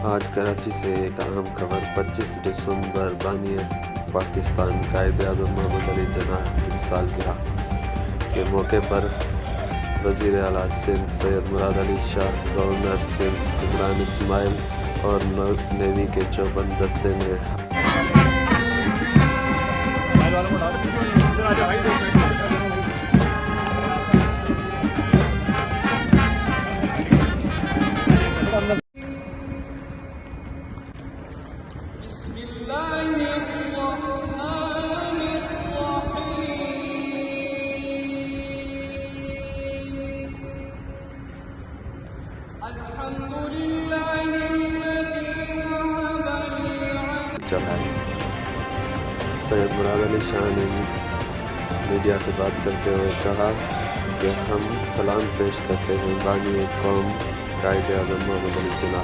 आज कराची से एक अहम खबर। 25 दिसंबर बानी पाकिस्तान कायद-ए-आज़म मोहम्मद अली जिन्नाह की सालगिरह के मौके पर वज़ीर आला सिंध सैयद मुराद अली शाह, गवर्नर सिंध इमरान इस्माइल और नॉर्थ नेवी के 54 दस्ते ने चढ़ाई। सैयद मुराद अली शाह ने मीडिया से बात करते हुए कहा कि हम सलाम पेश करते हैं बानी कौम कायद-ए-आज़म मोहम्मद अली जिन्नाह।